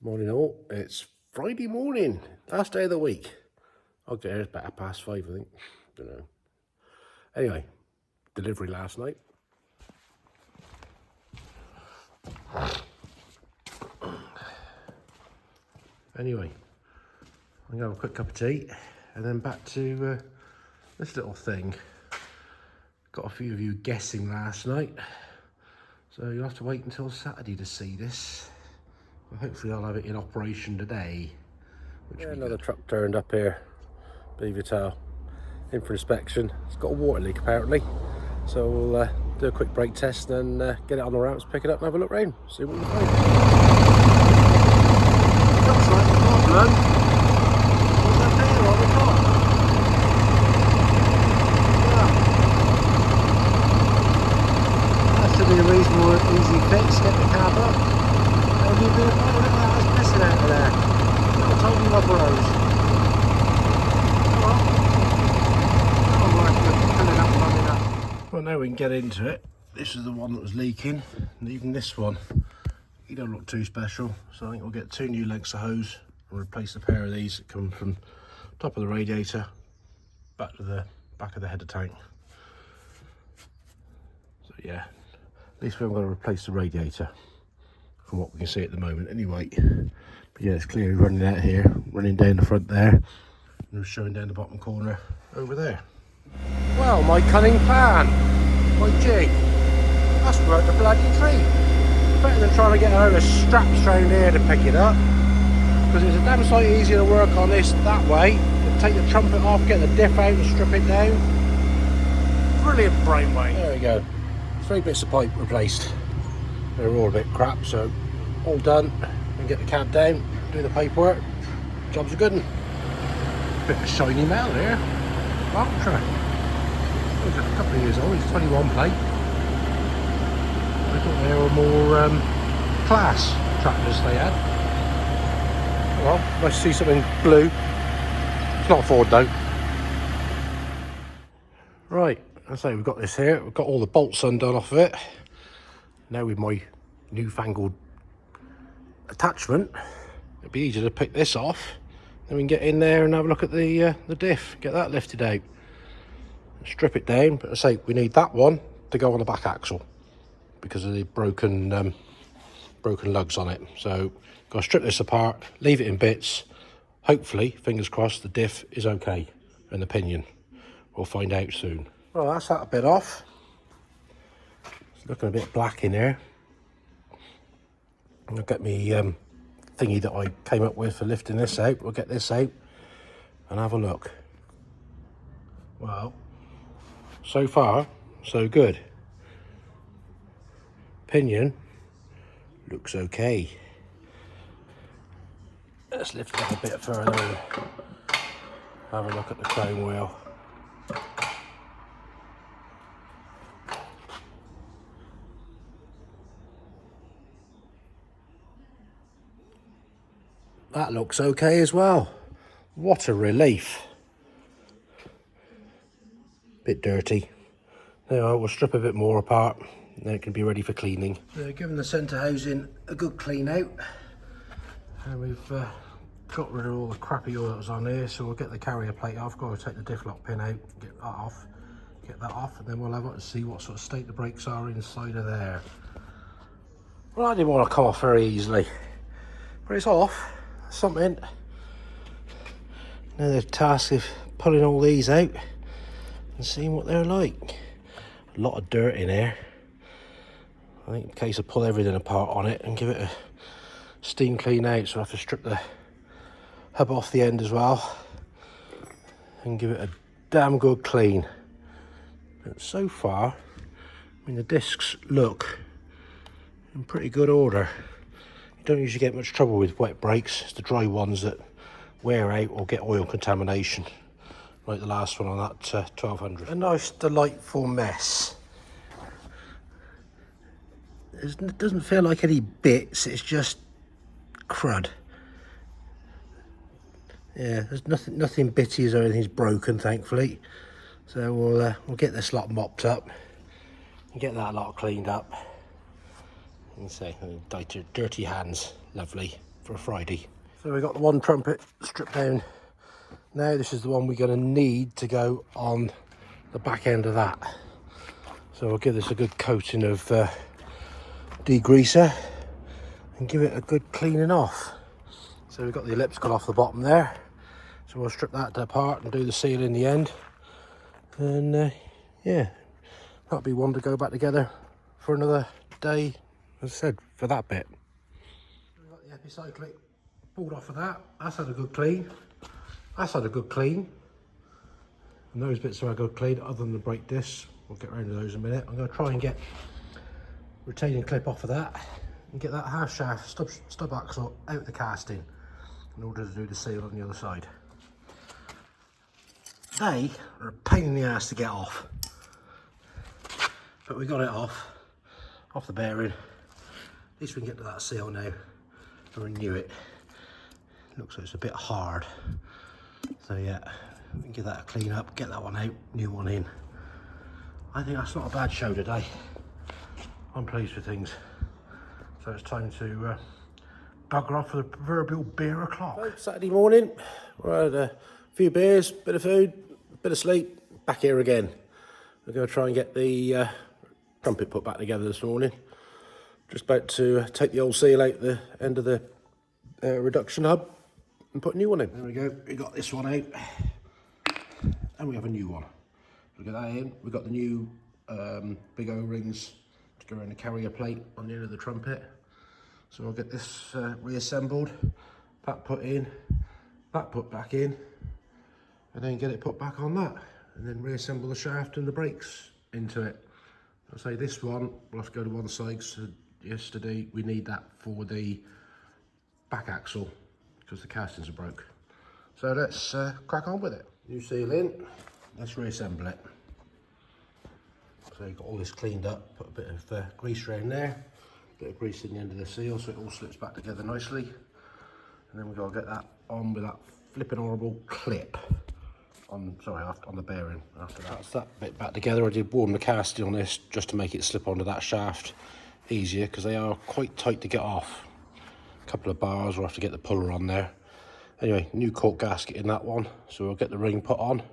Morning all, it's Friday morning, last day of the week. Okay, it's about 5:30, I think. Don't know. Anyway, delivery last night. Anyway, I'm gonna have a quick cup of tea and then back to this little thing. Got a few of you guessing last night, so you'll have to wait until Saturday to see this. Hopefully I'll have it in operation today. Another truck turned up here, Beaver Tail, in for inspection. It's got a water leak apparently, so we'll do a quick brake test and get it on the ramps, pick it up and have a look round, see what we find. Looks like the problem was up here on the top. Yeah. That should be a reasonable easy fix, get the cab up. And you'd be look at that, it's pissing out of there. Little tiny rubber hose. Well, now we can get into it. This is the one that was leaking, and even this one, you don't look too special. So I think we'll get 2 new lengths of hose and replace a pair of these that come from top of the radiator back to the back of the header tank. So yeah, at least we're going to replace the radiator from what we can see at the moment anyway. But yeah, it's clearly running out here, running down the front there, and it's showing down the bottom corner over there. Well, my cunning plan, my jig, that's worked a bloody treat. Better than trying to get a load of straps round here to pick it up, because it's a damn sight easier to work on this that way. Take the trumpet off, get the diff out and strip it down. Brilliant brainwave. There we go. 3 bits of pipe replaced. They're all a bit crap, so all done. And get the cab down, do the paperwork. Job's a good one. Bit of shiny metal here. Ultra. It's a couple of years old, it's 21 plate. I thought they were more class tractors they had. Well, nice to see something blue. It's not a Ford though. Right, I say we've got this here. We've got all the bolts undone off of it. Now with my newfangled attachment, it'd be easier to pick this off. Then we can get in there and have a look at the diff, get that lifted out, strip it down. But I say we need that one to go on the back axle because of the broken lugs on it. So got to strip this apart, leave it in bits. Hopefully, fingers crossed, the diff is okay and the pinion. We'll find out soon. Well, that's that a bit off. It's looking a bit black in here. I'll get me thingy that I came up with for lifting this out. We'll get this out and have a look. Well, so far so good. Pinion looks okay. Let's lift it a bit further and have a look at the chrome wheel. That looks okay as well. What a relief. Bit dirty. Now we'll strip a bit more apart, then it can be ready for cleaning. So giving the centre housing a good clean out, and we've got rid of all the crappy oil that was on here. So we'll get the carrier plate off. Got to take the diff lock pin out, get that off, and then we'll have to see what sort of state the brakes are inside of there. Well, I didn't want to come off very easily, but it's off. Something. Now the task of pulling all these out and seeing what they're like. A lot of dirt in here. I think in case I pull everything apart on it and give it a steam clean out, so I have to strip the hub off the end as well and give it a damn good clean. But so far, I mean, the discs look in pretty good order. You don't usually get much trouble with wet brakes. It's the dry ones that wear out or get oil contamination, like the last one on that 1200. A nice delightful mess. It doesn't feel like any bits, it's just crud. Yeah, there's nothing bitty or anything's broken, thankfully. So we'll get this lot mopped up and get that lot cleaned up. And say, dirty hands, lovely. for a Friday. So we've got the one trumpet stripped down. Now this is the one we're going to need to go on the back end of that. So we'll give this a good coating of degreaser and give it a good cleaning off. So we've got the elliptical off the bottom there. So we'll strip that apart and do the seal in the end. And yeah, that'll be one to go back together for another day, as I said, for that bit. We've got the epicyclic pulled off of that. That's had a good clean. That's had a good clean. And those bits are a good clean, other than the brake discs. We'll get around to those in a minute. I'm going to try and get retaining clip off of that and get that half shaft stub axle out of the casting in order to do the seal on the other side. They are a pain in the ass to get off, but we got it off the bearing. At least we can get to that seal now and renew it. Looks like it's a bit hard, so yeah, we can give that a clean up, get that one out, new one in. I think that's not a bad show today. I'm pleased with things. So it's time to bugger off for the proverbial beer o'clock. So, Saturday morning, we had a few beers, bit of food, bit of sleep, back here again. We're going to try and get the trumpet put back together this morning. Just about to take the old seal out the end of the reduction hub and put a new one in. There we go, we got this one out and we have a new one. We'll get that in. We've got the new big O-rings to go around the carrier plate on the end of the trumpet. So we'll get this reassembled, that put in, that put back in, and then get it put back on that, and then reassemble the shaft and the brakes into it. I'll say this one will have to go to one side, so yesterday we need that for the back axle because the castings are broke. So let's crack on with it. New seal in, let's reassemble it. So you've got all this cleaned up, put a bit of grease around there, bit of grease in the end of the seal so it all slips back together nicely. And then we've got to get that on with that flipping horrible clip on, on the bearing after that. That's that bit back together. I did warm the casting on this just to make it slip onto that shaft easier because they are quite tight to get off. A couple of bars, we'll have to get the puller on there. Anyway, new cork gasket in that one, so we'll get the ring put on.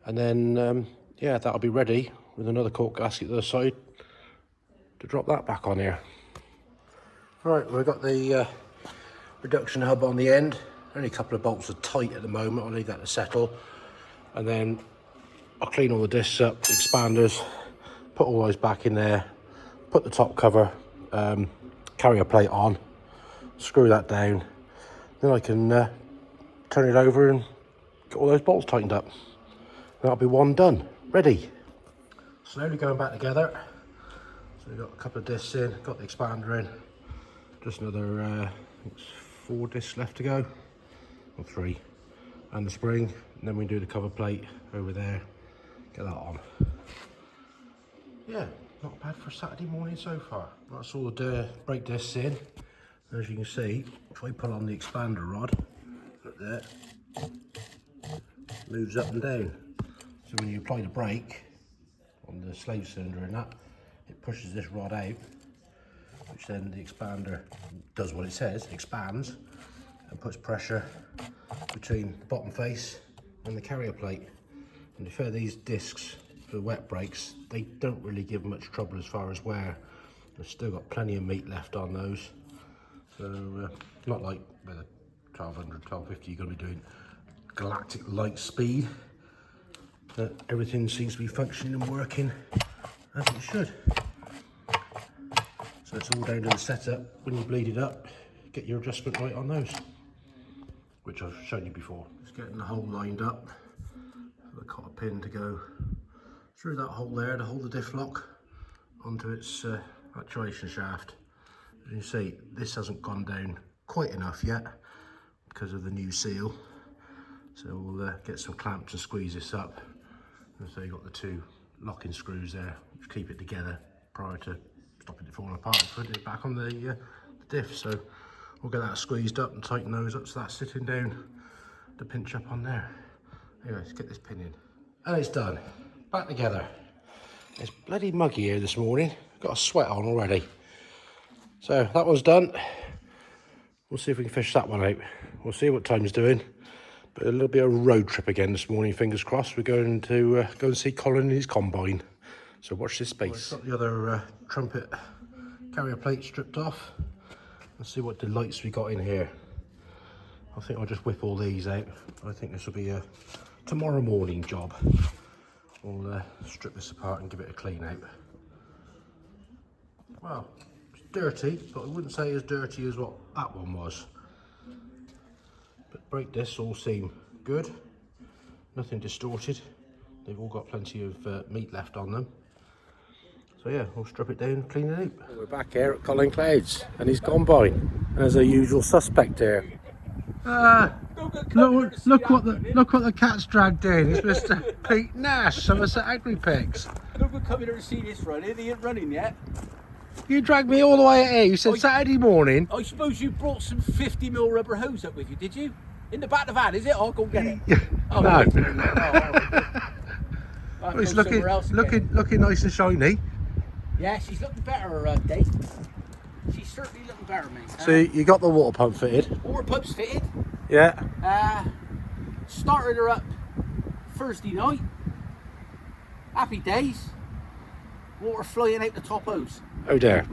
And then, yeah, that'll be ready with another cork gasket to the side to drop that back on here. Right, we've got the reduction hub on the end. Only a couple of bolts are tight at the moment. I'll leave that to settle. And then I'll clean all the discs up, the expanders, put all those back in there, put the top cover, carrier plate on, screw that down. Then I can turn it over and get all those bolts tightened up. That'll be one done, ready. Slowly going back together. So we've got a couple of discs in, got the expander in. Just another, I think it's 4 discs left to go, or 3. And the spring, and then we do the cover plate over there, get that on. Yeah, not bad for Saturday morning so far. That's all the brake discs in. As you can see, if I pull on the expander rod, look there, moves up and down. So when you apply the brake on the slave cylinder and that, it pushes this rod out, which then the expander does what it says, expands, and puts pressure between the bottom face and the carrier plate. And to be fair, these discs for wet brakes, they don't really give much trouble as far as wear. They've still got plenty of meat left on those. So not like with a 1200, 1250 you're going to be doing galactic light speed. But everything seems to be functioning and working as it should. So it's all down to the setup. When you bleed it up, get your adjustment right on those, which I've shown you before. Just getting the hole lined up for the cotter pin to go through that hole there to hold the diff lock onto its actuation shaft. As you see, this hasn't gone down quite enough yet because of the new seal. So we'll get some clamps and squeeze this up. And so you've got the 2 locking screws there, which keep it together prior to stopping it falling apart and putting it back on the diff. So we'll get that squeezed up and tighten those up so that's sitting down to pinch up on there. Anyway, let's get this pin in. And it's done. Back together. It's bloody muggy here this morning. Got a sweat on already. So that one's done. We'll see if we can fish that one out. We'll see what time's doing. But a little bit of a road trip again this morning, fingers crossed. We're going to go and see Colin and his combine. So watch this space. Well, got the other trumpet carrier plate stripped off. Let's see what delights we got in here. I think I'll just whip all these out. I think this will be a tomorrow morning job. We'll strip this apart and give it a clean out. Well, it's dirty, but I wouldn't say as dirty as what that one was. But break this all seem good. Nothing distorted. They've all got plenty of meat left on them. So yeah, we'll strip it down and clean it out. We're back here at Colin Cloud's and his combine. And there's a usual suspect here. Look what the cat's dragged in. It's Mr. Pete Nash, Somerset Agri Pigs. Look, we're coming here to see this running. He ain't running yet. You dragged me all the way here. You said Saturday morning. I suppose you brought some 50mm rubber hose up with you, did you? In the back of the van, is it? I'll go get it. Oh, no. Well, it's looking nice and shiny. Yeah, she's looking better, Dave. She's certainly looking better, mate. So you got the water pump fitted? Water pump's fitted. Yeah. Started her up Thursday night. Happy days. Water flying out the top hose. Oh dear.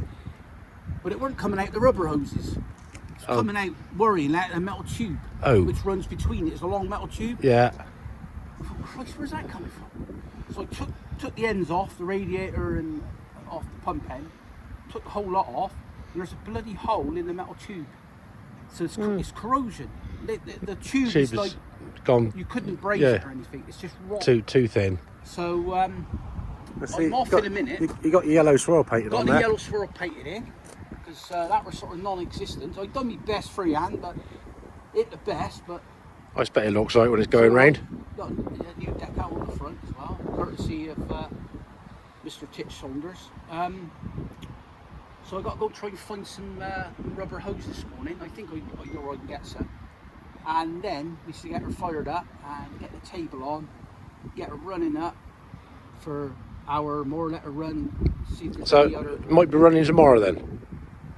But it weren't coming out the rubber hoses. It's coming out worrying out a metal tube. Oh. Which runs between it. It's a long metal tube. Yeah. I thought, Christ, where's that coming from? So I took the ends off, the radiator and off the pump end. Took the whole lot off. And there's a bloody hole in the metal tube. So it's corrosion. The tube is like gone. You couldn't break it or anything. It's just raw. Too thin. So I'm off in a minute. You got your yellow swirl painted on there. Got the yellow swirl painted in because that was sort of non-existent. I'd done my best freehand, but it the best. But I expect it looks like when it's going round. Got a new decal on the front as well, courtesy of Mr. Titch Saunders. So I got to go try and find some rubber hose this morning. I think I know I can get some. And then we should get her fired up and get the table on, get her running up for hour more, let her run. See if there's any other. It might be running tomorrow then.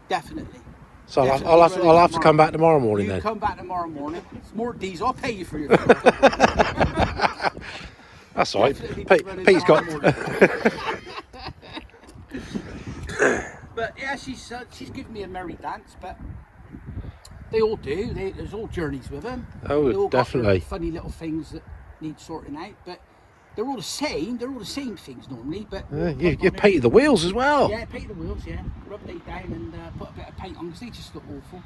Definitely. So I'll have to come back tomorrow morning then. Come back tomorrow morning. It's more diesel. I'll pay you for your. That's all right. Pete's got. But yeah, she's giving me a merry dance, but they all do. There's all journeys with them. Oh, they all definitely. Got funny little things that need sorting out, but they're all the same. They're all the same things normally, but you painted the wheels as well. Yeah, painted the wheels. Yeah, rubbed they down and put a bit of paint on because they just look awful.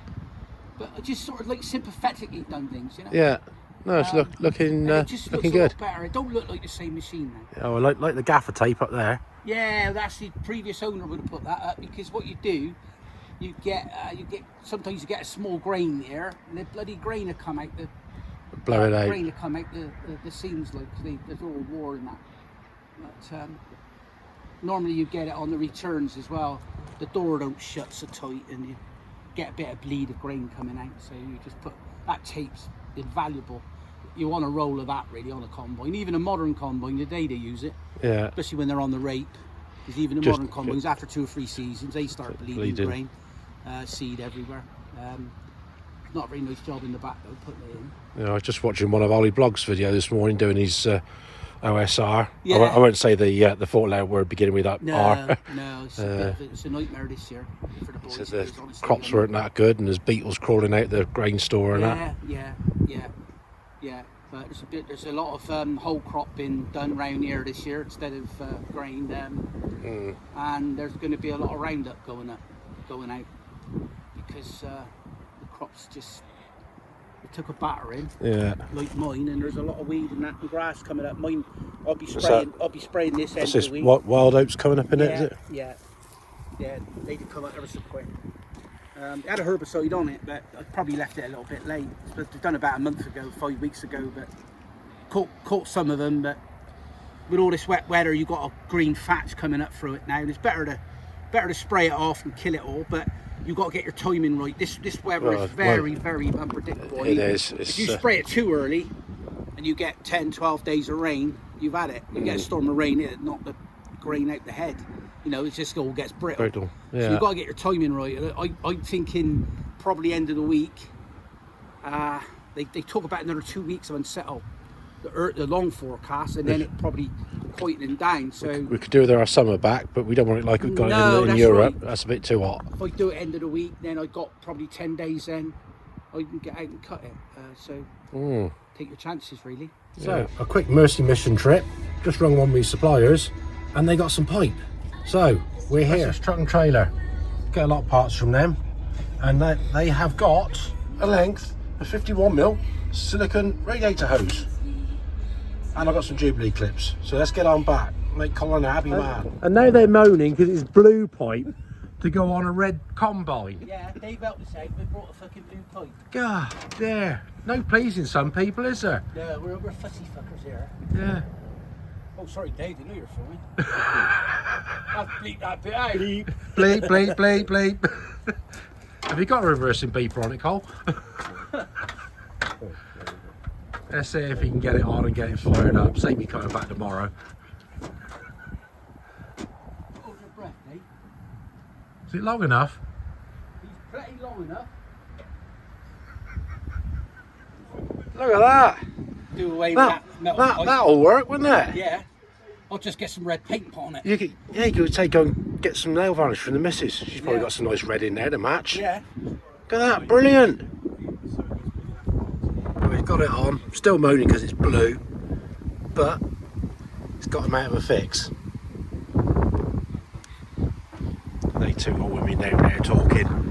But I just sort of like sympathetically done things, you know. Yeah. No, it's looking it just looking looks good. Better. It don't look like the same machine now. Oh, I like the gaffer tape up there. Yeah, that's the previous owner would have put that up because what you do, you get sometimes you get a small grain there, and the bloody grain will come out the blow it out. Grain will come out the seams like they're all worn and that. But normally you get it on the returns as well. The door don't shut so tight, and you get a bit of bleed of grain coming out. So you just put that tape's invaluable. You want a roll of that really on a combine, even a modern combine. Today they use it, especially when they're on the rape. Because even the modern combines, after 2 or 3 seasons, they start bleeding grain, seed everywhere. Not a very nice job in the back though, putting it in. Yeah, I was just watching one of Ollie Blogg's video this morning doing his OSR. Yeah. I won't say the 4-letter word beginning with that R. No, it's a nightmare this year for the boys. So the crops weren't that good, and there's beetles crawling out the grain store and that. Yeah. But there's a lot of whole crop being done round here this year instead of grain. And there's going to be a lot of Roundup going out because the crops just took a battering. Yeah. Like mine, and there's a lot of weed and that and grass coming up. Mine, I'll be spraying this end of the week. Wild oats coming up in it, is it? Yeah. They did come up ever so quick. It had a herbicide on it, but I probably left it a little bit late. It's done about a month ago, 5 weeks ago, but caught some of them. But with all this wet weather, you've got a green thatch coming up through it now, and it's better to spray it off and kill it all. But you've got to get your timing right. This weather is very unpredictable. It is. If you spray it too early, and you get 10-12 days of rain, you've had it. You get a storm of rain, it'll knock the grain out the head. You know, it just all gets brittle. Yeah. So you've got to get your timing right. I'm thinking probably end of the week. They talk about another 2 weeks of unsettled, the long forecast, and then it probably quietening down. So we could do with our summer back, but we don't want it like we've got No, it in that's Europe. right. That's a bit too hot. if I do it end of the week, then I got probably 10 days. Then I can get out and cut it. So take your chances, really. So a quick Mercy mission trip. Just rung one of these suppliers, and they got some pipe. So we're here. This truck and trailer. Get a lot of parts from them, and they have got a length of 51mm silicone radiator hose. And I've got some Jubilee clips. So let's get on back. Make Colin a happy man. And now they're moaning because it's blue pipe to go on a red combine. Yeah, Dave helped us out. We brought a fucking blue pipe. God, there. No pleasing some people, is there? Yeah, we're fussy fuckers here. Yeah. Oh, sorry, Dave. You know you're filming. I'll bleep that bit out. Bleep, bleep, bleep, bleep, bleep. Have you got a reversing beeper on it, Cole? Let's see if he can get it on and get it fired up. Save me coming back tomorrow. Hold your breath, Dave. Is it long enough? He's plenty long enough. Look at that. Do away with that metal pipe. That'll work, wouldn't it? Yeah. I'll just get some red paint pot on it. You could go and get some nail varnish from the missus. She's probably got some nice red in there to match. Yeah. Look at that, brilliant. We've got it on. Still moaning because it's blue, but it's got him out of a fix. They two old women down there talking.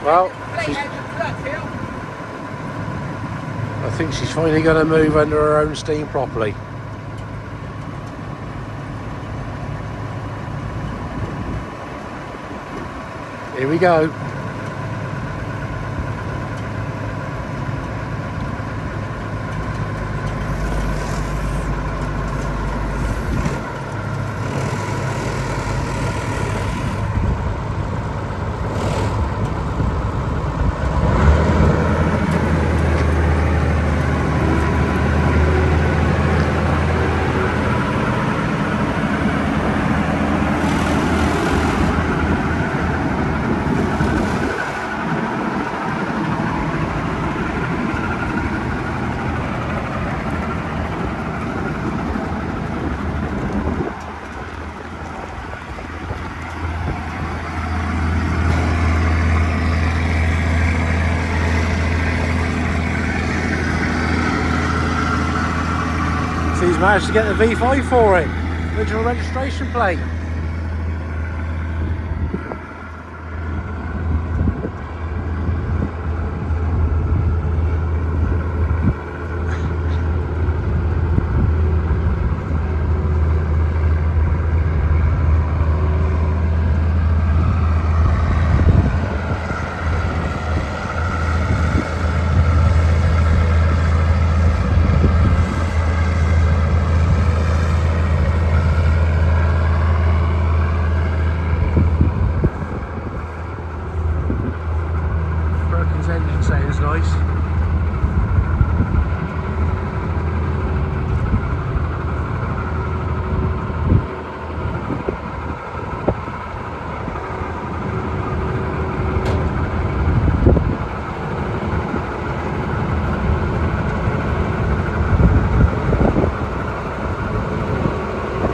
Well, I think she's finally going to move under her own steam properly. Here we go. He's managed to get the V5 for it. Original registration plate. Engine sounds nice.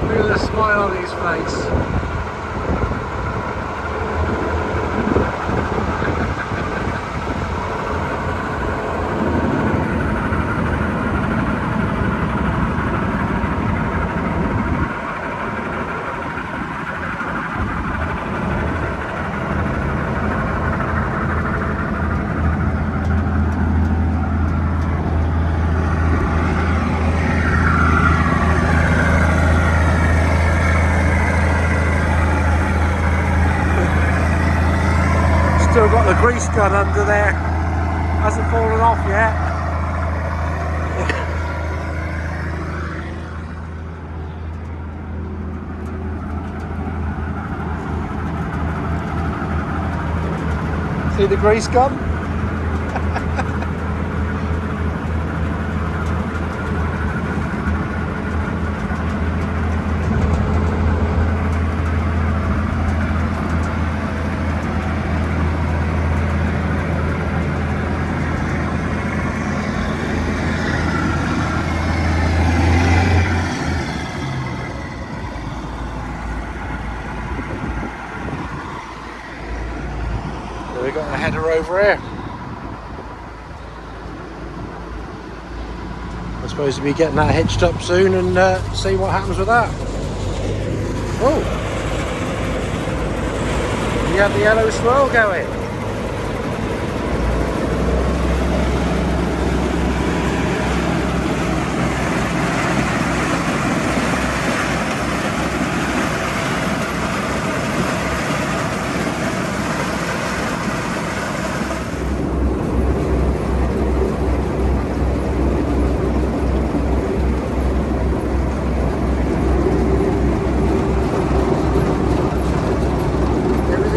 Look at the smile on his face. got the grease gun under there. Hasn't fallen off yet. See the grease gun? We got a header over here. I'm supposed to be getting that hitched up soon and see what happens with that. Oh, you have the yellow swirl going.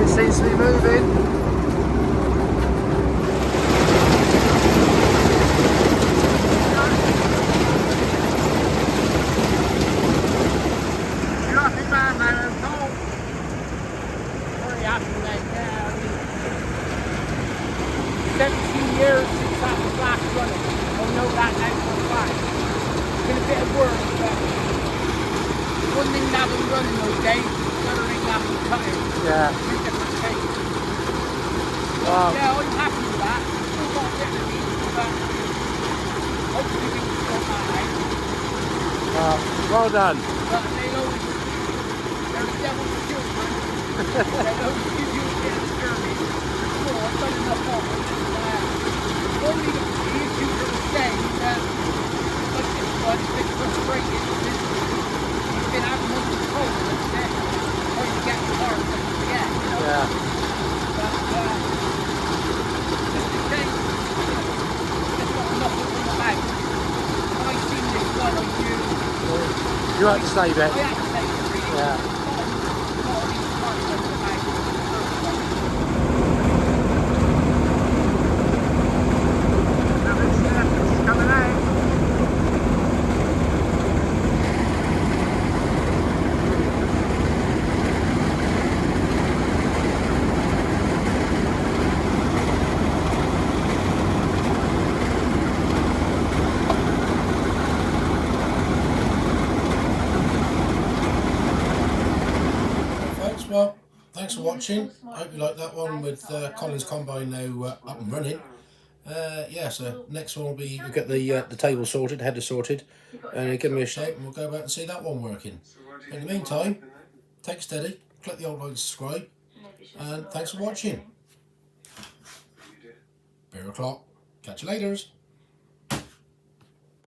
Seems to be moving. You're happy man, man, Tom. Very happy with that, 17 years since that was last running. I'll know that now for a fact. It's been a bit of work, but one thing that was running those days, the other thing that was cutting. Yeah. Two different things. Wow. Yeah, I'm happy with that. Still got a bit of heat, but hopefully we can sort that out. Well done. But they always, they're the devil's children. They always give you a bit of the journey. So I've done enough of it. Normally the issues are the same, that like this one, it's a bit frustrating because you've been having no control of it, trying to get the car to the end, you know? Yeah. But, just the same, just got enough of them about. When I seen this one, I knew You had to save it. I had to take it really. Yeah. Not of these cars that are about. Coming out. Folks, well, thanks for watching. I hope you like that one with Colin's combine now up and running. Yeah, so next one will be we'll get the table sorted, header sorted, and give me a shout and we'll go back and see that one working. In the meantime, take it steady, click the old like and subscribe, and thanks for watching. Beer o'clock. Catch you later.